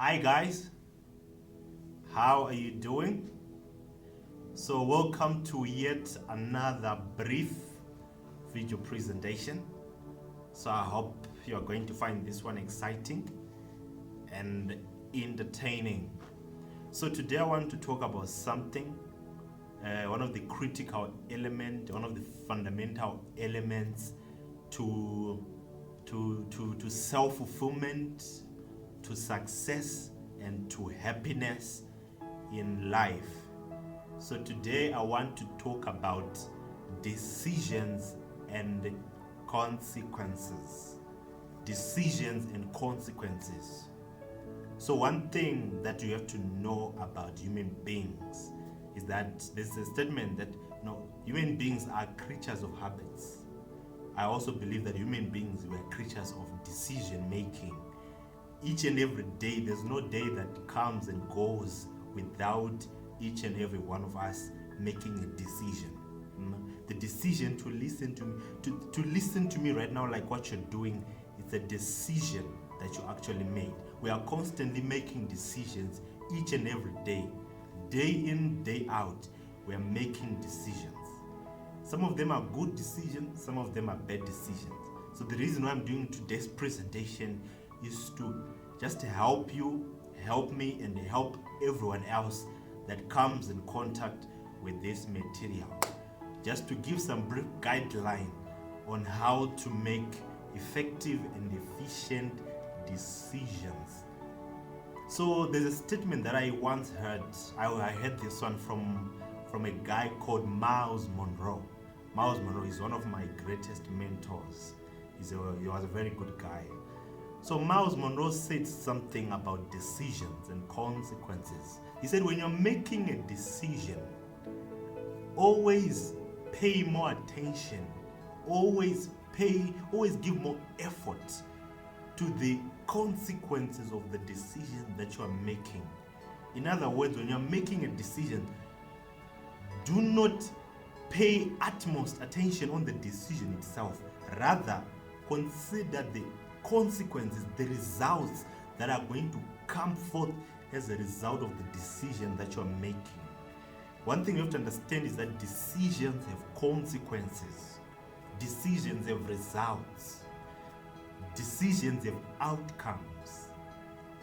Hi guys, how are you doing? So welcome to yet another brief video presentation. So I hope you are going to find this one exciting and entertaining. So today I want to talk about something, one of the critical element, one of the fundamental elements to self-fulfillment, to success, and to happiness in life. So today I want to talk about decisions and consequences. Decisions and consequences. So one thing that you have to know about human beings is that there's a statement that human beings are creatures of habits. I also believe that human beings were creatures of decision making. Each and every day, there's no day that comes and goes without each and every one of us making a decision. The decision to listen to listen to me right now, like what you're doing, it's a decision that you actually made. We are constantly making decisions each and every day in, day out. We are making decisions. Some of them are good decisions, some of them are bad decisions. So the reason why I'm doing today's presentation is to just help you, help me, and help everyone else that comes in contact with this material. Just to give some brief guideline on how to make effective and efficient decisions. So there's a statement that I once heard. I heard this one from a guy called MouseMan Rose. MouseMan Rose is one of my greatest mentors. He was a very good guy. So MouseMan Rose said something about decisions and consequences. He said, when you're making a decision, always pay more attention, always give more effort to the consequences of the decision that you are making. In other words, when you're making a decision, do not pay utmost attention on the decision itself. Rather, consider the consequences, the results that are going to come forth as a result of the decision that you're making. One thing you have to understand is that decisions have consequences. Decisions have results. Decisions have outcomes.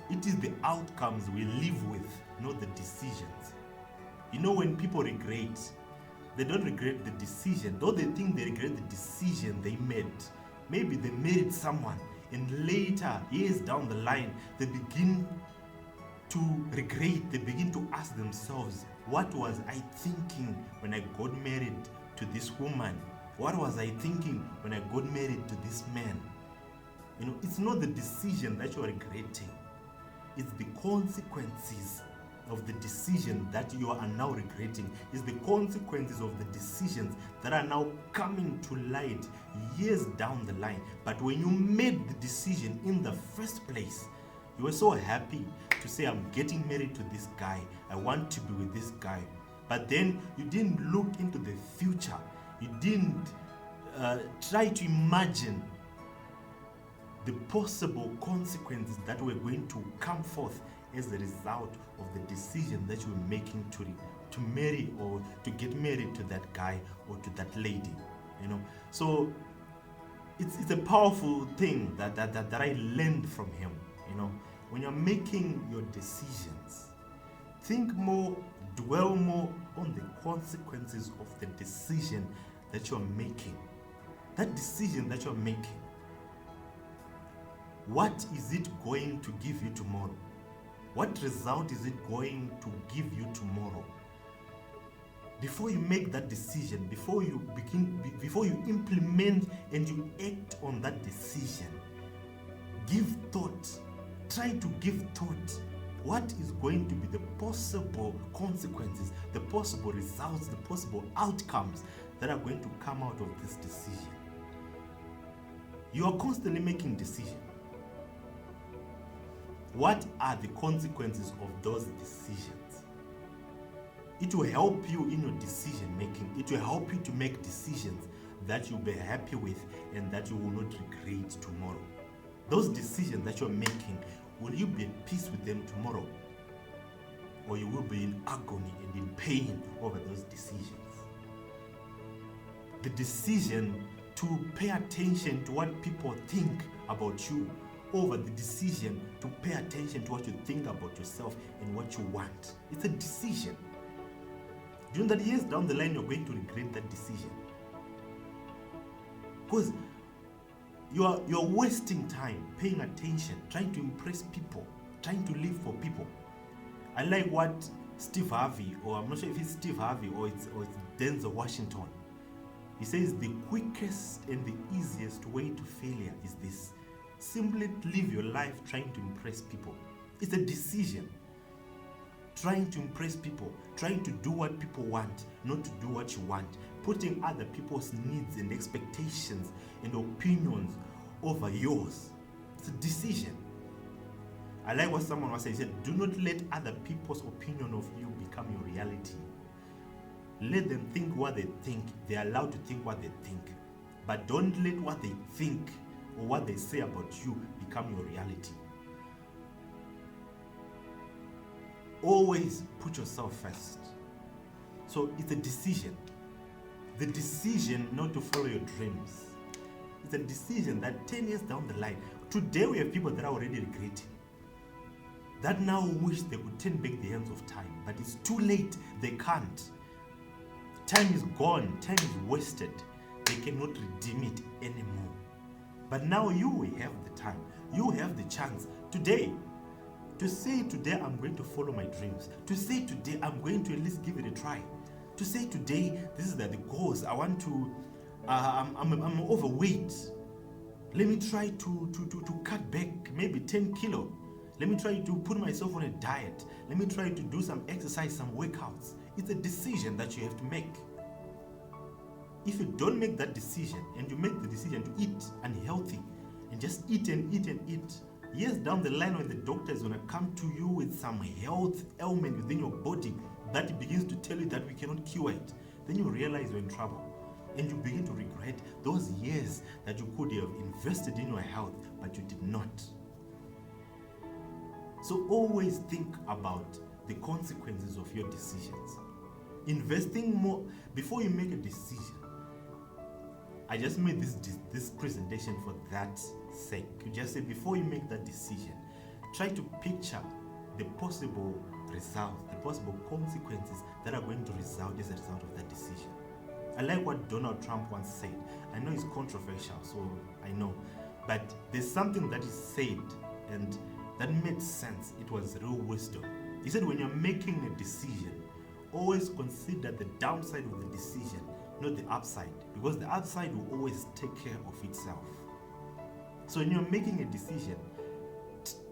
It is the outcomes we live with, not the decisions. You know, when people regret, they don't regret the decision, though they think they regret the decision they made. Maybe they married someone, and later, years down the line, they begin to regret, they begin to ask themselves, what was I thinking when I got married to this woman? What was I thinking when I got married to this man? You know, it's not the decision that you're regretting. It's the consequences of the decision that you are now regretting. It's the consequences of the decisions that are now coming to light years down the line. But when you made the decision in the first place, you were so happy to say, I'm getting married to this guy. I want to be with this guy. But then you didn't look into the future. You didn't try to imagine the possible consequences that were going to come forth as a result of the decision that you were making to marry or to get married to that guy or to that lady. So it's a powerful thing that I learned from him. When you're making your decisions, think more, dwell more on the consequences of the decision that you're making. That decision that you're making, what is it going to give you tomorrow? What result is it going to give you tomorrow? Before you make that decision, before you implement and you act on that decision, give thought. Try to give thought. What is going to be the possible consequences, the possible results, the possible outcomes that are going to come out of this decision? You are constantly making decisions. What are the consequences of those decisions? It will help you in your decision making. It will help you to make decisions that you'll be happy with and that you will not regret tomorrow. Those decisions that you're making will you be at peace with them tomorrow? Or you will be in agony and in pain over those decisions. The decision to pay attention to what people think about you over the decision to pay attention to what you think about yourself and what you want. It's a decision. Do you know that years down the line you're going to regret that decision? Because you're wasting time paying attention, trying to impress people, trying to live for people. I like what Steve Harvey, or I'm not sure if it's Steve Harvey or it's Denzel Washington. He says the quickest and the easiest way to failure is this: simply live your life trying to impress people. It's a decision. Trying to impress people, trying to do what people want, not to do what you want, putting other people's needs and expectations and opinions over yours. It's a decision. I like what someone was saying. He said, do not let other people's opinion of you become your reality. Let them think what they think. They're allowed to think what they think. But don't let what they think or what they say about you become your reality. Always put yourself first. So it's a decision. The decision not to follow your dreams. It's a decision that 10 years down the line, today we have people that are already regretting, that now wish they could turn back the hands of time, but it's too late. They can't. Time is gone. Time is wasted. They cannot redeem it anymore. But now you have the time. You have the chance today to say, today I'm going to follow my dreams. To say, today I'm going to at least give it a try. To say, today this is the goals. I want to, I'm overweight. Let me try to cut back maybe 10 kilo. Let me try to put myself on a diet. Let me try to do some exercise, some workouts. It's a decision that you have to make. If you don't make that decision and you make the decision to eat unhealthy and just eat and eat and eat, years down the line when the doctor is going to come to you with some health ailment within your body that begins to tell you that we cannot cure it, then you realize you're in trouble. And you begin to regret those years that you could have invested in your health, but you did not. So always think about the consequences of your decisions. Investing more before you make a decision. I just made this presentation for that sake. You just say before you make that decision, try to picture the possible results, the possible consequences that are going to result as a result of that decision. I like what Donald Trump once said. I know it's controversial, so I know, but there's something that is said and that made sense. It was real wisdom. He said, when you're making a decision, always consider the downside of the decision, not the upside, because the upside will always take care of itself. So when you're making a decision,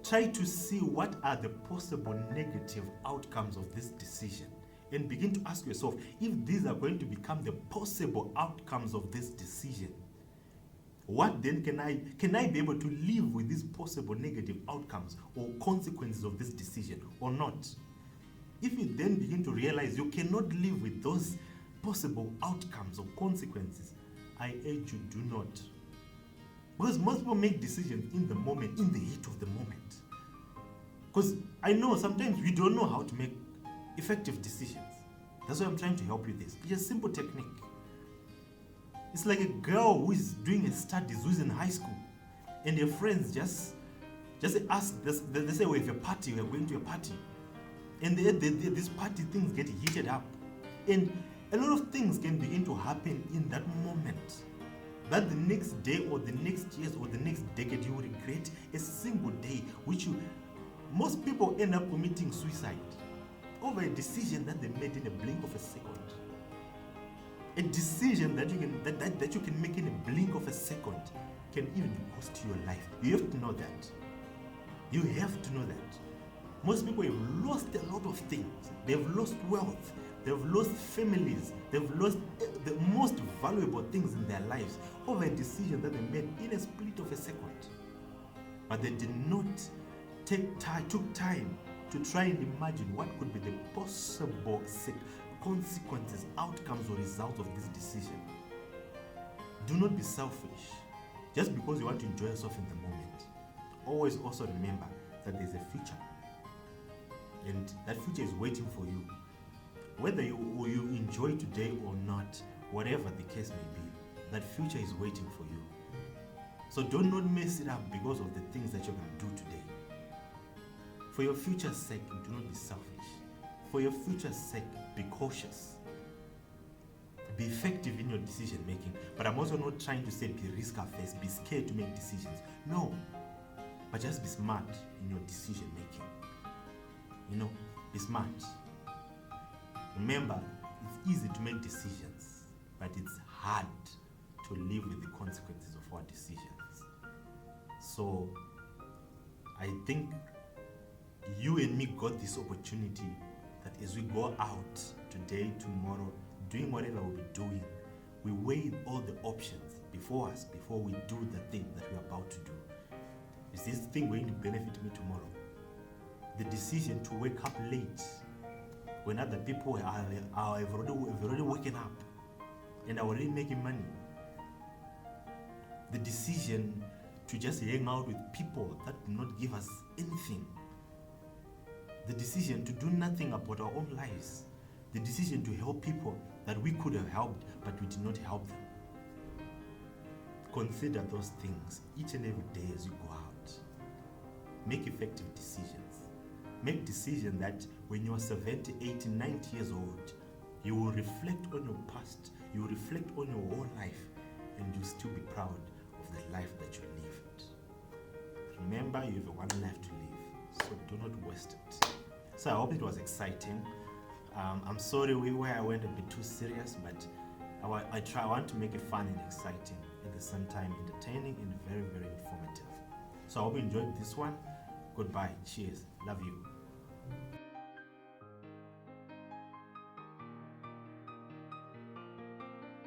try to see what are the possible negative outcomes of this decision, and begin to ask yourself, if these are going to become the possible outcomes of this decision, what then can I be able to live with these possible negative outcomes or consequences of this decision or not? If you then begin to realize you cannot live with those possible outcomes or consequences, I urge you, do not. Because most people make decisions in the moment, in the heat of the moment. Because I know sometimes we don't know how to make effective decisions. That's why I'm trying to help you this. It's a simple technique. It's like a girl who is doing her studies, who is in high school, and her friends just ask, they say, we have a party, we are going to a party. And this party things get heated up. And a lot of things can begin to happen in that moment, that the next day or the next years or the next decade you will regret a single day, which most people end up committing suicide over a decision that they made in a blink of a second. A decision that you can make in a blink of a second can even cost you your life. You have to know that. You have to know that. Most people have lost a lot of things. They've lost wealth. They've lost families. They've lost the most valuable things in their lives over a decision that they made in a split of a second. But they did not took time to try and imagine what could be the possible consequences, outcomes, or results of this decision. Do not be selfish just because you want to enjoy yourself in the moment. Always also remember that there's a future. And that future is waiting for you. Whether you enjoy today or not, whatever the case may be, that future is waiting for you. So do not mess it up because of the things that you're going to do today. For your future's sake, do not be selfish. For your future's sake, be cautious. Be effective in your decision making. But I'm also not trying to say be risk averse, be scared to make decisions. No. But just be smart in your decision making. Be smart. Remember, it's easy to make decisions, but it's hard to live with the consequences of our decisions. So, I think you and me got this opportunity that as we go out today, tomorrow, doing whatever we'll be doing, we weigh all the options before us before we do the thing that we're about to do. Is this thing going to benefit me tomorrow? The decision to wake up late when other people have already woken up and are already making money. The decision to just hang out with people that do not give us anything. The decision to do nothing about our own lives. The decision to help people that we could have helped but we did not help them. Consider those things each and every day as you go out. Make effective decisions. Make decisions that when you are 70, 80, 90 years old, you will reflect on your past, you will reflect on your whole life, and you'll still be proud of the life that you lived. Remember, you have one life to live, so do not waste it. So I hope it was exciting. I'm sorry where I went a bit too serious, but I want to make it fun and exciting, at the same time entertaining and very, very informative. So I hope you enjoyed this one. Goodbye. Cheers. Love you.